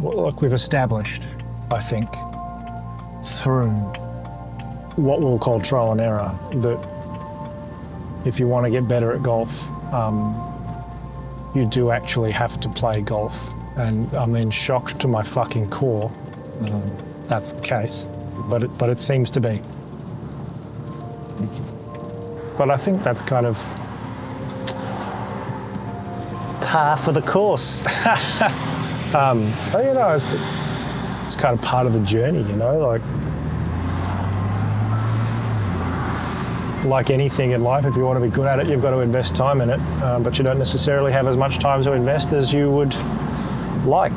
like we've established, I think, through what we'll call trial and error, that if you want to get better at golf, you do actually have to play golf. And I'm in shock to my fucking core. That's the case, but it seems to be. But I think that's kind of par for the course. You know, it's kind of part of the journey, you know, like anything in life, if you want to be good at it, you've got to invest time in it, but you don't necessarily have as much time to invest as you would like.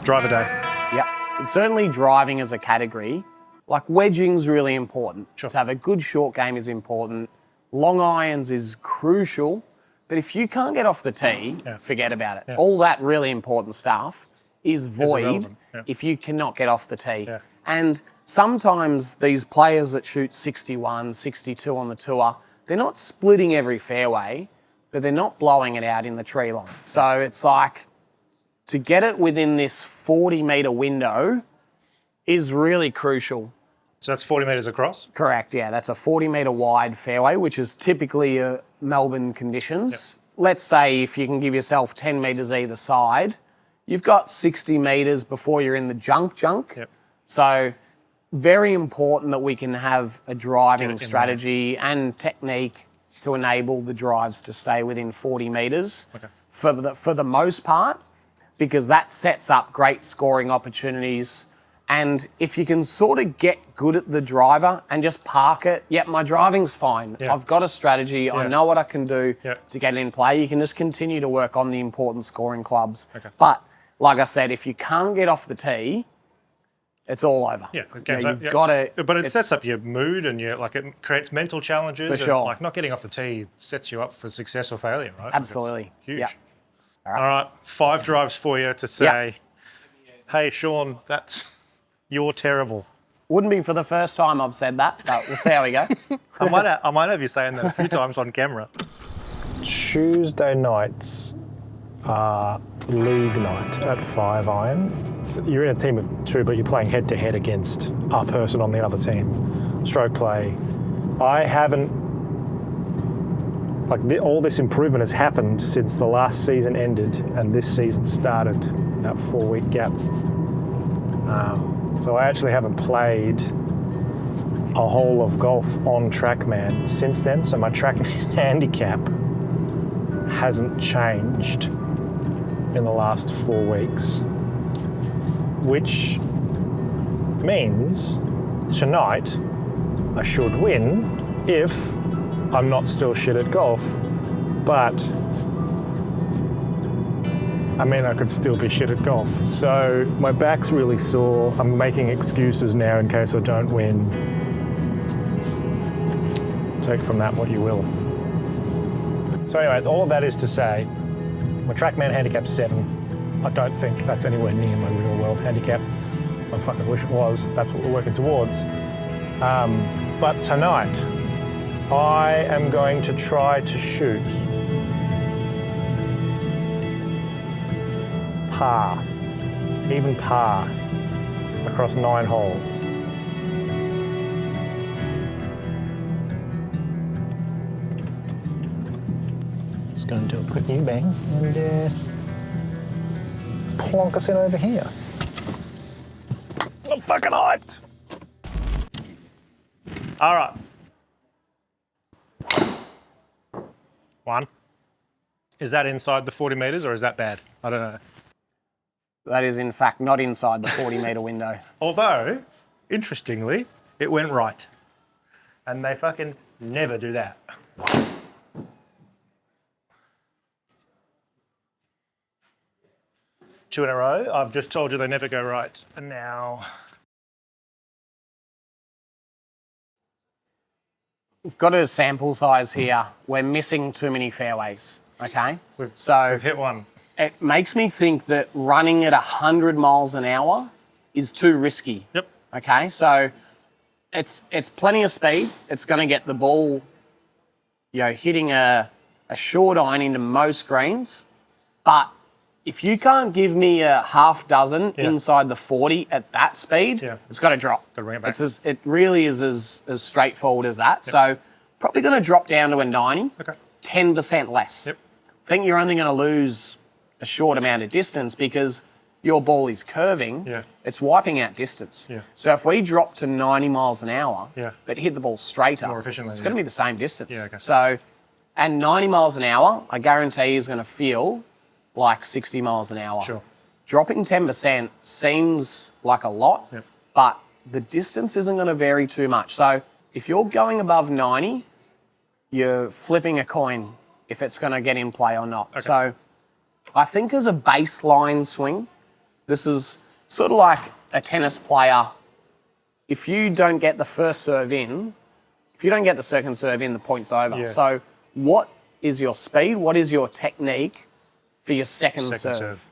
Driver day. Yeah, it's certainly driving as a category. Like wedging's really important. Sure. To have a good short game is important. Long irons is crucial. But if you can't get off the tee, forget about it. Yeah. All that really important stuff is void Yeah. if you cannot get off the tee. Yeah. And sometimes these players that shoot 61, 62 on the tour, they're not splitting every fairway, but they're not blowing it out in the tree line. So it's like, to get it within this 40-metre window is really crucial. So that's 40 metres across? Correct, yeah. That's a 40-metre wide fairway, which is typically Melbourne conditions. Yep. Let's say if you can give yourself 10 metres either side, you've got 60 metres before you're in the junk. Yep. So very important that we can have a driving strategy and technique to enable the drives to stay within 40 metres for the most part, because that sets up great scoring opportunities. And if you can sort of get good at the driver and just park it, my driving's fine. Yeah. I've got a strategy. I know what I can do to get it in play. You can just continue to work on the important scoring clubs. Okay. But like I said, if you can't get off the tee, it's all over. Yeah, you've got to. But it sets up your mood, and it creates mental challenges. For sure. And, like, not getting off the tee sets you up for success or failure, right? Absolutely. Like, huge. Yeah. All right, 5 drives for you to say, hey, Sean, you're terrible. Wouldn't be for the first time I've said that, but we'll see how we go. I might have you saying that a few times on camera. Tuesday nights are league night at 5 iron. So you're in a team of 2, but you're playing head-to-head against a person on the other team. Stroke play. I haven't... all this improvement has happened since the last season ended and this season started in that 4-week gap. So I actually haven't played a hole of golf on TrackMan since then. So my TrackMan handicap hasn't changed in the last 4 weeks, which means tonight I should win if I'm not still shit at golf, but I mean, I could still be shit at golf. So my back's really sore. I'm making excuses now in case I don't win. Take from that what you will. So anyway, all of that is to say, my TrackMan handicap's 7. I don't think that's anywhere near my real world handicap. I fucking wish it was. That's what we're working towards. But tonight, I am going to try to shoot par, even par, across 9 holes. Just going to do a quick U-bang and plonk us in over here. I'm fucking hyped. All right. 1. Is that inside the 40 metres or is that bad? I don't know. That is, in fact, not inside the 40-metre window. Although, interestingly, it went right. And they fucking never do that. 2 in a row. I've just told you they never go right. And now... We've got a sample size here. We're missing too many fairways, okay? We've hit one. It makes me think that running at 100 miles an hour is too risky. Yep. Okay, so it's plenty of speed. It's going to get the ball, hitting a short iron into most greens, but If you can't give me a half dozen inside the 40 at that speed, it's got to drop. Got to bring it back. It really is as straightforward as that. So probably going to drop down to a 90, 10% less. I think you're only going to lose a short amount of distance because your ball is curving. It's wiping out distance. So if we drop to 90 miles an hour, but hit the ball straighter, more efficiently, it's going to be the same distance. So, and 90 miles an hour, I guarantee is going to feel like 60 miles an hour. Dropping 10% seems like a lot, but the distance isn't going to vary too much. So if you're going above 90, you're flipping a coin if it's going to get in play or not. So I think as a baseline swing, this is sort of like a tennis player. If you don't get the first serve in, if you don't get the second serve in, the point's over. So what is your speed? What is your technique for your second serve?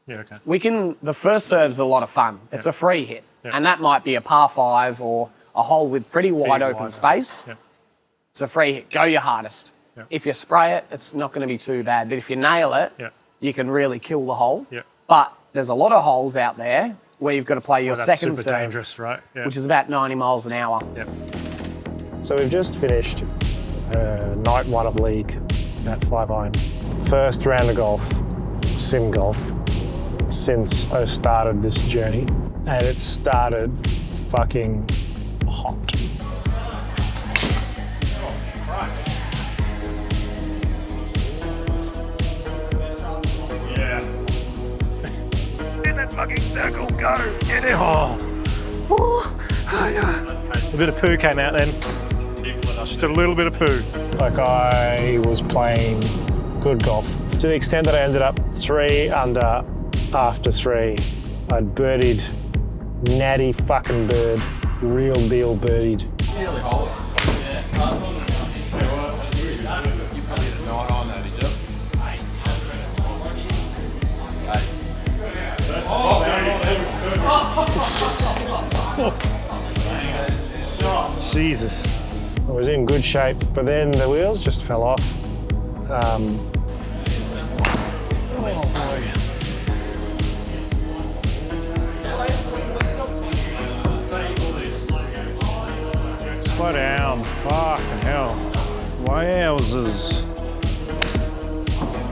The first serve's a lot of fun. It's a free hit. And that might be a par 5 or a hole with pretty wide open space. It's a free hit. Go your hardest. If you spray it, it's not going to be too bad. But if you nail it, you can really kill the hole. But there's a lot of holes out there where you've got to play your second serve, dangerous, right? which is about 90 miles an hour. So we've just finished night 1 of league at 5-iron. First round of golf, sim golf, since I started this journey. And it started fucking hot. In that fucking circle, go, get it. A bit of poo came out then. Just a little bit of poo. Like I was playing good golf to the extent that I ended up 3 under after 3. I'd birdied, natty fucking bird, real deal birdied. Nearly hold it. You probably had a night on that, did you? Jesus. I was in good shape, but then the wheels just fell off. Oh boy. Slow down, fucking hell. Wowzers.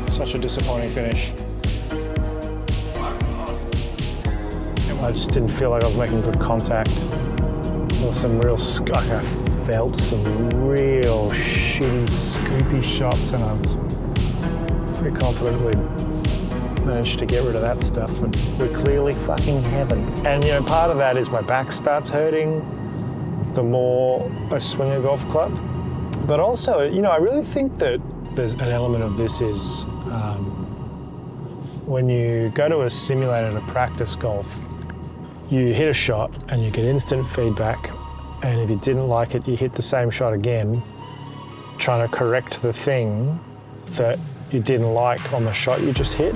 Such a disappointing finish. I just didn't feel like I was making good contact. There was some real, like I felt some real shitty, scoopy shots, and I was pretty confident we'd managed to get rid of that stuff, and we clearly fucking haven't. And you know, part of that is my back starts hurting the more I swing a golf club. But also, you know, I really think that there's an element of this is when you go to a simulator to practice golf, you hit a shot and you get instant feedback, and if you didn't like it, you hit the same shot again, trying to correct the thing that you didn't like on the shot you just hit.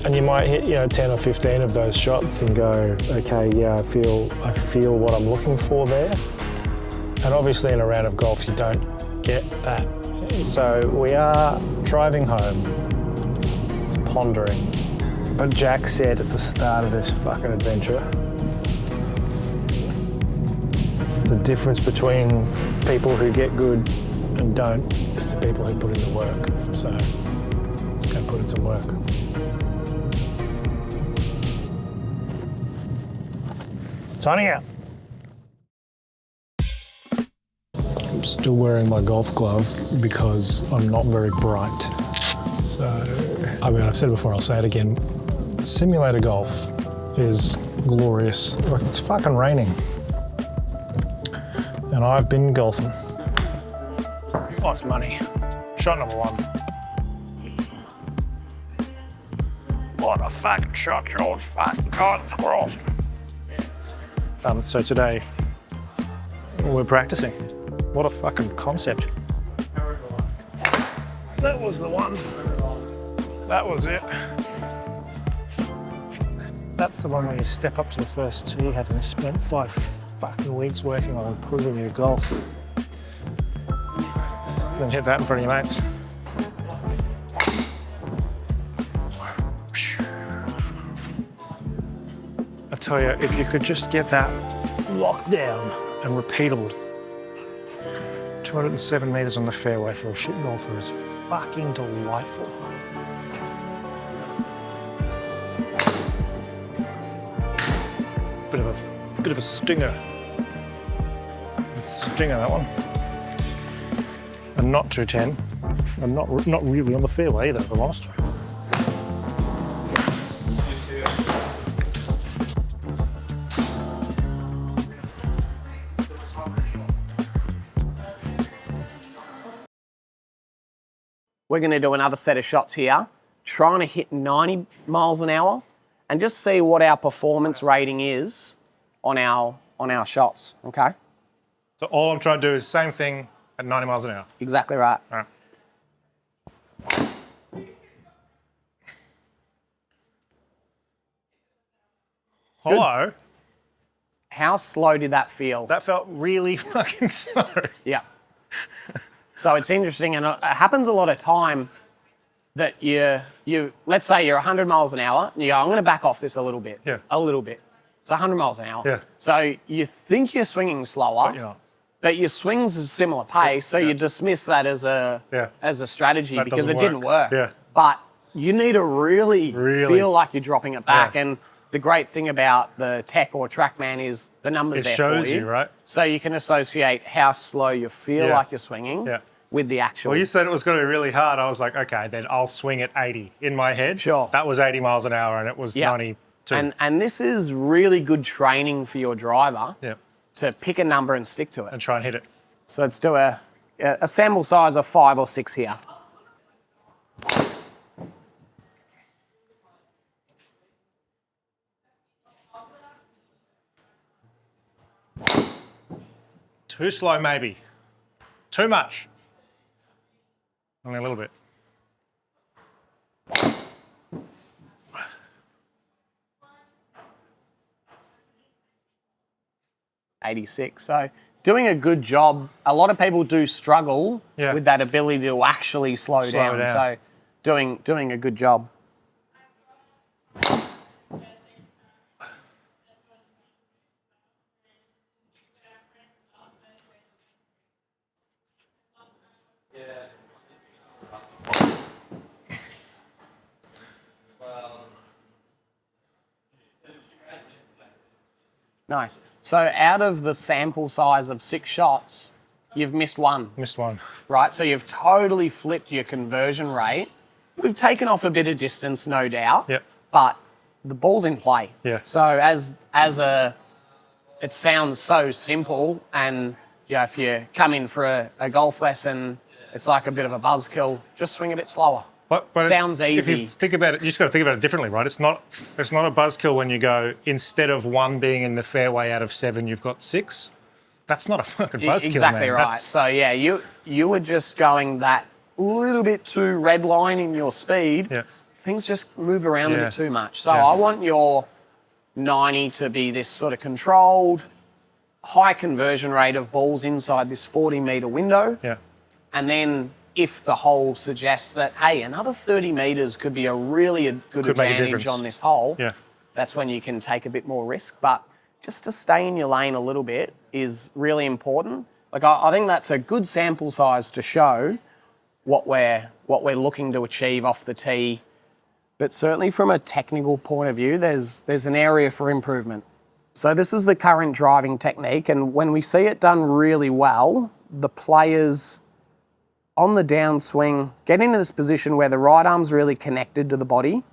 And you might hit, you know, 10 or 15 of those shots and go, okay, yeah, I feel what I'm looking for there. And obviously in a round of golf, you don't get that. So we are driving home, pondering. But Jack said at the start of this fucking adventure, the difference between people who get good and don't is the people who put in the work. So let's go put in some work. Signing out. I'm still wearing my golf glove because I'm not very bright. So, I mean, I've said it before, I'll say it again. Simulator golf is glorious. Like, it's fucking raining. And I've been golfing. Lost money. Shot number 1. What a fucking shot, George. Fucking God, it's crossed. So today, we're practicing. What a fucking concept. That was the one. That was it. That's the one where you step up to the first tee, having spent 5 fucking weeks working on improving your golf. Then hit that in front of your mates. tell you, if you could just get that locked down and repeatable. 207 metres on the fairway for a shit golfer is fucking delightful. Bit of a stinger. Stinger, that one. And not 210. And not really on the fairway either, if I'm honest. We're going to do another set of shots here, trying to hit 90 miles an hour and just see what our performance rating is on our shots, okay? So all I'm trying to do is same thing at 90 miles an hour. Exactly right. All right. Hello. How slow did that feel? That felt really fucking slow. Yeah. So it's interesting, and it happens a lot of time that you let's say you're 100 miles an hour, and you go, I'm going to back off this a little bit. Yeah. A little bit. It's 100 miles an hour. Yeah. So you think you're swinging slower, But you're not. but your swings is similar pace, so you dismiss that as a strategy That because it doesn't didn't work. Yeah. But you need to really feel like you're dropping it back. Yeah. And the great thing about the tech or TrackMan is the numbers It there shows for you. you, right? So you can associate how slow you feel Yeah. like you're swinging Yeah. with the actual. Well, you said it was going to be really hard. I was like, okay, then I'll swing at 80 in my head. Sure. That was 80 miles an hour and it was 92. And this is really good training for your driver Yeah. to pick a number and stick to it. And try and hit it. So let's do a sample size of 5 or 6 here. Too slow, maybe. Too much. Only a little bit. .86. So doing a good job. A lot of people do struggle with that ability to actually slow down. So doing a good job. Nice. So out of the sample size of 6 shots, you've missed one. Missed one. Right? So you've totally flipped your conversion rate. We've taken off a bit of distance, no doubt. Yep. But the ball's in play. Yeah. So it sounds so simple, and if you come in for a golf lesson, it's like a bit of a buzzkill. Just swing a bit slower. But Sounds easy. If you think about it, you just got to think about it differently, right? It's not a buzzkill when you go, instead of 1 being in the fairway out of 7, you've got 6. That's not a fucking buzzkill, Exactly man. right. So yeah, you were just going that little bit too red line in your speed. Yeah. Things just move around a bit too much. So I want your 90 to be this sort of controlled, high conversion rate of balls inside this 40-metre window. Yeah. And then if the hole suggests that, hey, another 30 metres could be a really good advantage on this hole, that's when you can take a bit more risk. But just to stay in your lane a little bit is really important. Like I think that's a good sample size to show what we're looking to achieve off the tee. But certainly from a technical point of view, there's an area for improvement. So this is the current driving technique, and when we see it done really well, the players on the downswing get into this position where the right arm's really connected to the body,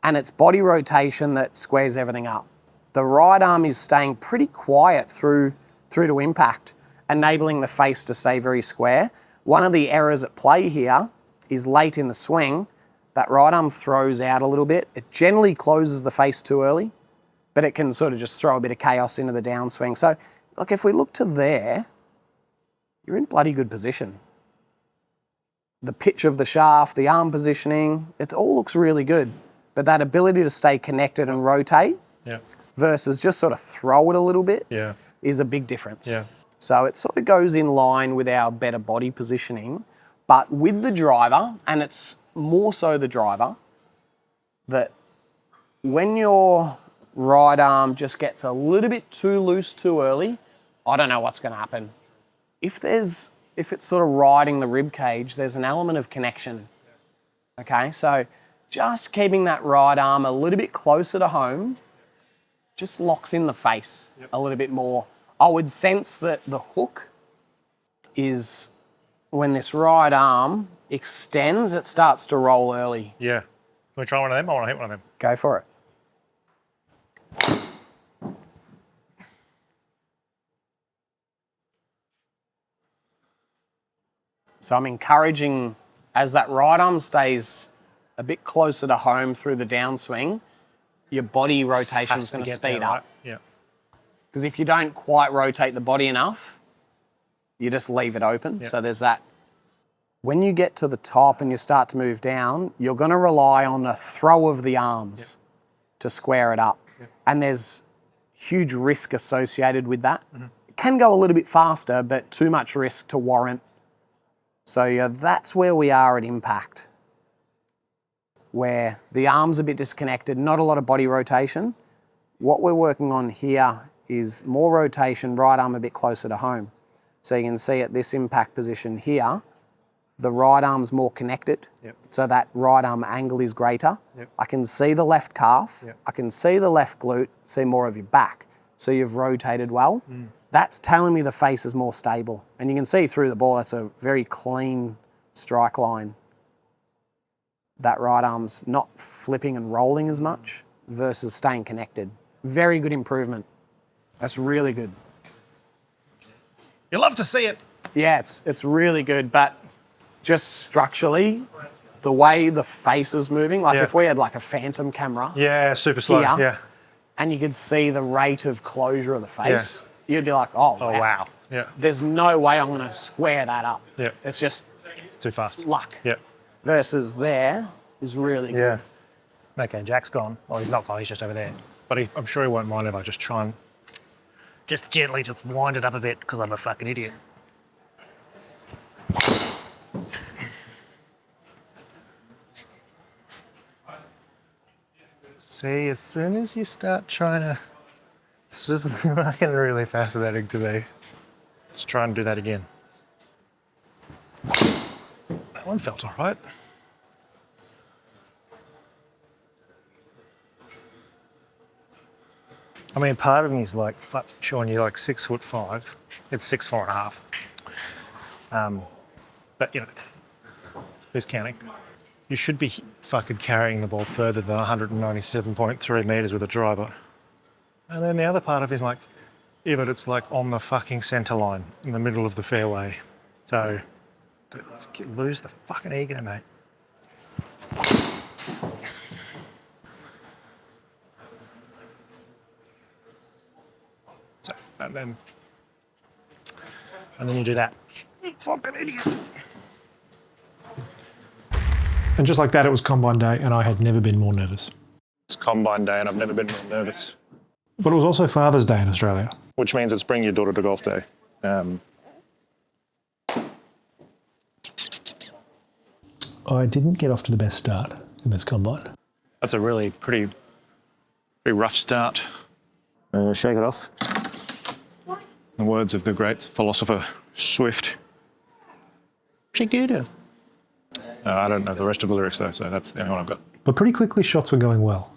and it's body rotation that squares everything up. The right arm is staying pretty quiet through to impact, enabling the face to stay very square. One of the errors at play here is late in the swing, that right arm throws out a little bit. It generally closes the face too early, but it can sort of just throw a bit of chaos into the downswing. So, look, if we look to there, you're in bloody good position. The pitch of the shaft, the arm positioning, it all looks really good. But that ability to stay connected and rotate versus just sort of throw it a little bit is a big difference. Yeah. So it sort of goes in line with our better body positioning, but with the driver, and it's more so the driver, that when you're right arm just gets a little bit too loose too early, I don't know what's going to happen. If it's sort of riding the rib cage, there's an element of connection. Okay, so just keeping that right arm a little bit closer to home just locks in the face a little bit more. I would sense that the hook is when this right arm extends, it starts to roll early. Yeah. Can we try one of them? I want to hit one of them. Go for it. So I'm encouraging, as that right arm stays a bit closer to home through the downswing, your body rotation is going to speed up. Right? Yeah. Because if you don't quite rotate the body enough, you just leave it open. Yep. So there's that. When you get to the top and you start to move down, you're going to rely on a throw of the arms to square it up. Yep. And there's huge risk associated with that. Mm-hmm. It can go a little bit faster, but too much risk to warrant. So yeah, that's where we are at impact, where the arm's a bit disconnected, not a lot of body rotation. What we're working on here is more rotation, right arm a bit closer to home. So you can see at this impact position here, the right arm's more connected, so that right arm angle is greater. I can see the left calf, I can see the left glute, see more of your back. So you've rotated well. That's telling me the face is more stable. And you can see through the ball, that's a very clean strike line. That right arm's not flipping and rolling as much versus staying connected. Very good improvement. That's really good. You love to see it. Yeah, it's really good, but just structurally, the way the face is moving, like if we had like a phantom camera. Yeah, super slow, here, and you could see the rate of closure of the face, you'd be like, oh wow. Yeah. There's no way I'm going to square that up. Yeah. It's just It's too fast. luck. Yeah. Versus there is really good. Yeah. Okay, Jack's gone. Well, he's not gone, he's just over there. But I'm sure he won't mind if I just try and just gently just wind it up a bit because I'm a fucking idiot. See, as soon as you start trying to... It's just fucking really fascinating to me. Let's try and do that again. That one felt all right. I mean, part of me is like, fuck, Sean, you're like 6'5". It's 6'4.5". But, you know, who's counting? You should be fucking carrying the ball further than 197.3 metres with a driver. And then the other part of it is like, yeah, but it's like on the fucking centre line in the middle of the fairway. So, let's lose the fucking ego, mate. So, and then you do that. You fucking idiot. And just like that, it was Combine Day, and I had never been more nervous. It's Combine Day, and I've never been more nervous. But it was also Father's Day in Australia. Which means it's Bring Your Daughter to Golf Day. I didn't get off to the best start in this Combine. That's a really pretty rough start. Shake it off. The words of the great philosopher Swift. Shake it off. I don't know the rest of the lyrics though, so that's the only one I've got. But pretty quickly, shots were going well.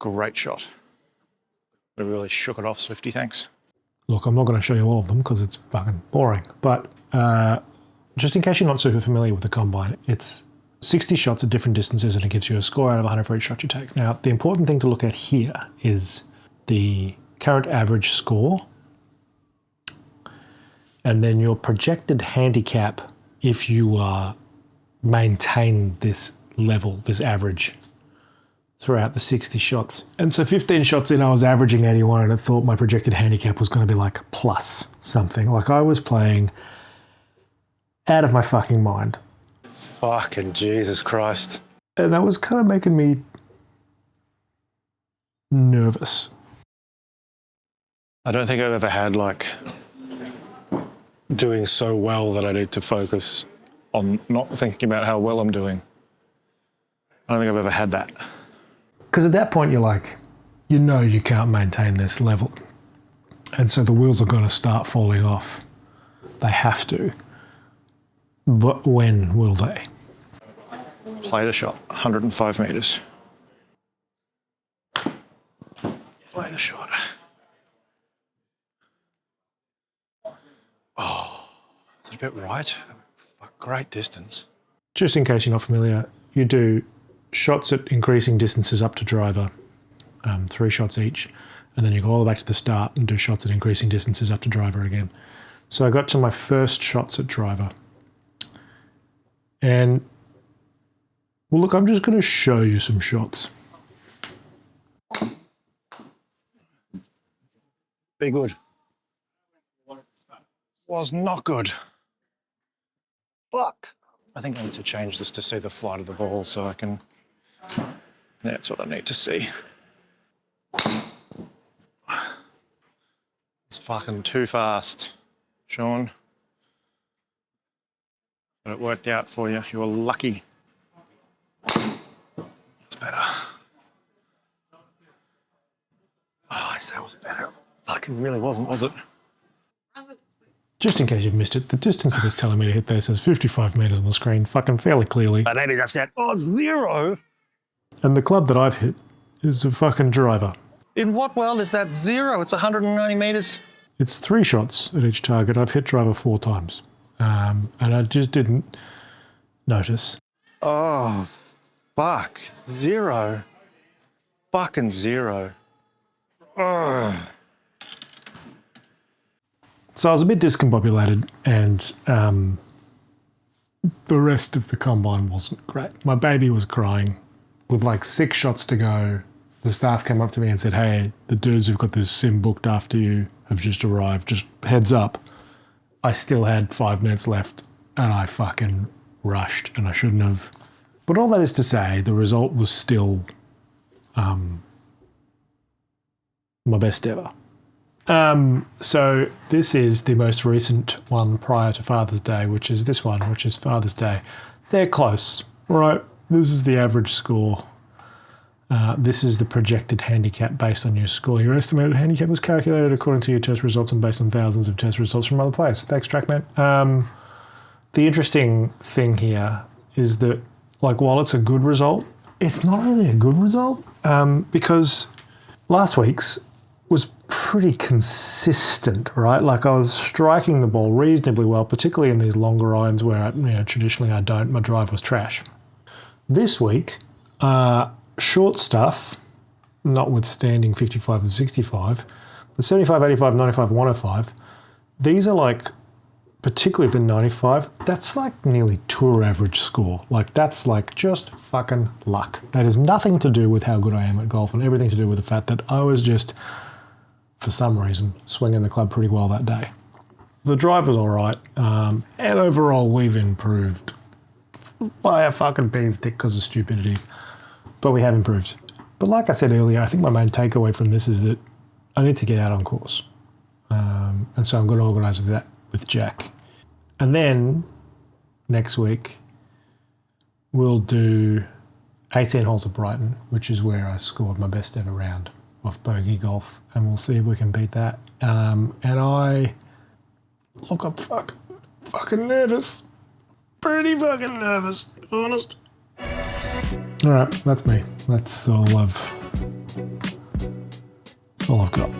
Great shot. We really shook it off, Swifty, thanks. Look, I'm not going to show you all of them because it's fucking boring. But just in case you're not super familiar with the Combine, it's 60 shots at different distances and it gives you a score out of 100 for each shot you take. Now, the important thing to look at here is the current average score and then your projected handicap if you maintain this level, this average, throughout the 60 shots. And so 15 shots in, I was averaging 81 and I thought my projected handicap was going to be like plus something. Like I was playing out of my fucking mind. Fucking Jesus Christ. And that was kind of making me nervous. I don't think I've ever had like doing so well that I need to focus on not thinking about how well I'm doing. I don't think I've ever had that. Because at that point, you're like, you know you can't maintain this level. And so the wheels are going to start falling off. They have to. But when will they? Play the shot, 105 metres. Play the shot. Oh, is it a bit right? Fuck, great distance. Just in case you're not familiar, you do shots at increasing distances up to driver, 3 shots each, and then you go all the way back to the start and do shots at increasing distances up to driver again. So I got to my first shots at driver. And, well, look, I'm just going to show you some shots. Be good. Was not good. Fuck. I think I need to change this to see the flight of the ball so I can... That's what I need to see. It's fucking too fast, Sean. But it worked out for you. You were lucky. It's better. Oh, that was better. Fucking really wasn't, was it? Just in case you've missed it, the distance that it's telling me to hit there says 55 metres on the screen, fucking fairly clearly. My baby's upset. Oh, it's 0. And the club that I've hit is a fucking driver. In what world is that 0? It's 190 metres. It's 3 shots at each target. I've hit driver 4 times. And I just didn't notice. Oh, fuck. 0. Fucking 0. Ugh. So I was a bit discombobulated, and the rest of the combine wasn't great. My baby was crying. With like 6 shots to go, the staff came up to me and said, "Hey, the dudes who've got this sim booked after you have just arrived. Just heads up." I still had 5 minutes left, and I fucking rushed, and I shouldn't have. But all that is to say, the result was still my best ever. So this is the most recent one prior to Father's Day, which is this one, which is Father's Day. They're close, right? This is the average score. This is the projected handicap based on your score. Your estimated handicap was calculated according to your test results and based on thousands of test results from other players. Thanks, TrackMan. The interesting thing here is that, like, while it's a good result, it's not really a good result because last week's was pretty consistent, right? Like, I was striking the ball reasonably well, particularly in these longer irons where, traditionally I don't. My drive was trash. This week, short stuff, notwithstanding 55 and 65, but 75, 85, 95, 105, these are like, particularly the 95, that's like nearly tour average score. Like, that's like just fucking luck. That has nothing to do with how good I am at golf and everything to do with the fact that I was just, for some reason, swinging the club pretty well that day. The drive was all right, and overall we've improved by a fucking beanstick because of stupidity, but we have improved. But like I said earlier, I think my main takeaway from this is that I need to get out on course, and so I'm going to organise that with Jack. And then next week we'll do 18 holes at Brighton, which is where I scored my best ever round off bogey golf, and we'll see if we can beat that. And I'm fucking nervous. Pretty fucking nervous, honest. All right, that's me. That's all I've got.